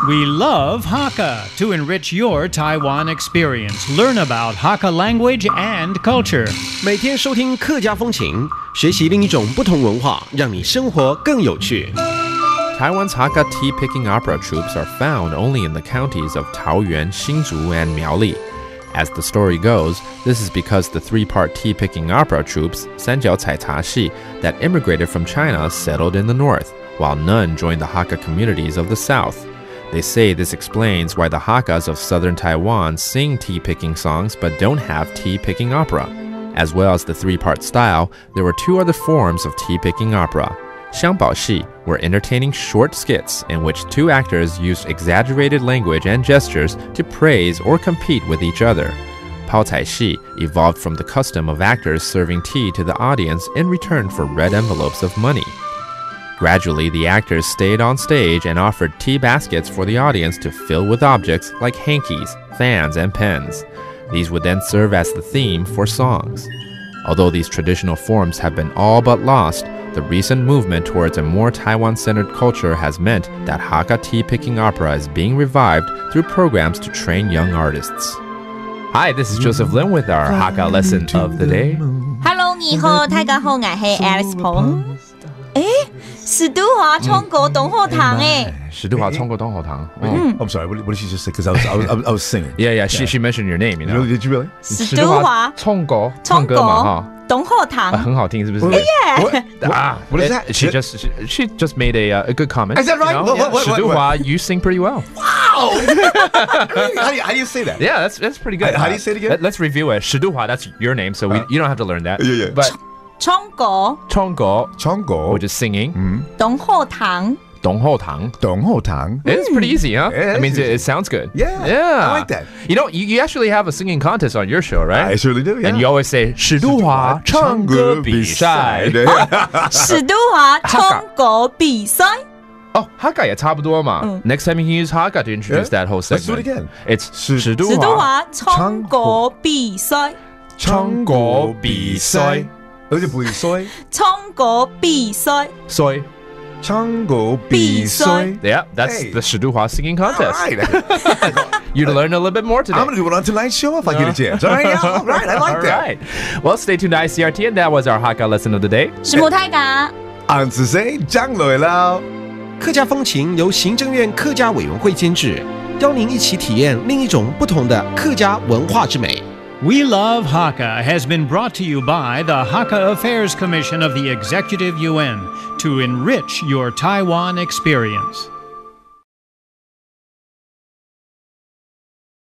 We love Hakka to enrich your Taiwan experience. Learn about Hakka language and culture. 每天收听客家风情，学习另一种不同文化，让你生活更有趣。Taiwan's Hakka tea-picking opera troupes are found only in the counties of Taoyuan, Hsinchu, and Miaoli. As the story goes, this is because the three-part tea-picking opera troupes, Sanjiao Cai Ta Xi, that immigrated from China settled in the north, while none joined the Hakka communities of the south. They say this explains why the Hakkas of southern Taiwan sing tea-picking songs but don't have tea-picking opera. As well as the three-part style, there were two other forms of tea-picking opera. Xiangbao Xi were entertaining short skits in which two actors used exaggerated language and gestures to praise or compete with each other. Pao Cai Xi evolved from the custom of actors serving tea to the audience in return for red envelopes of money. Gradually, the actors stayed on stage and offered tea baskets for the audience to fill with objects like hankies, fans, and pens. These would then serve as the theme for songs. Although these traditional forms have been all but lost, the recent movement towards a more Taiwan-centered culture has meant that Hakka tea-picking opera is being revived through programs to train young artists. Hi, this is Joseph Lin with our Hakka lesson of the day. Hello, 你好，大家好，我係 Alice 彭。史都華청果董後堂史都華청果董後堂. I'm sorry, what did she just say? Because I was singing. Yeah, she mentioned your name, you know. Did you really? 史都華청果唱歌嘛哈董後堂很好聽是不是 Yeah. What is that? She just made a good comment. Is that right? You know? What? 史都華, you sing pretty well. Wow! how do you say that? Yeah, that's pretty good. How do you say it again? Let's review it. 史都華, that's your name, so you don't have to learn that. Yeah. But 청果청果, 청거, which is singing. 董後堂董後堂. 동호당. It's pretty easy, huh? Yeah, I mean, it's easy. it sounds good. Yeah, Yeah. I like that. You know, you actually have a singing contest on your show, right? I surely do, yeah. And you always say 史都華唱歌比賽. 史都華청果比賽 Oh, Hakka 也差不多嘛. Next time you can use Hakka to introduce that whole segment. Let's do it again. It's 史都史都華華청果比賽唱歌比賽. 而且不会衰，청果比賽 Soy. 唱歌比赛。 Yeah, that's Hey. the 史都華 singing contest. All right. You learn a little bit more today. I'm going to do it on tonight's show if I get a chance. All right, yeah, all right, I like All that. right. Well, stay tuned to ICRT, and that was our Hakka lesson of the day. 是母太家俺是谁？张磊了。客家风情由行政院客家委员会监制，邀您一起体验另一种不同的客家文化之美。We Love Hakka has been brought to you by the Hakka Affairs Commission of the Executive Yuan to enrich your Taiwan experience.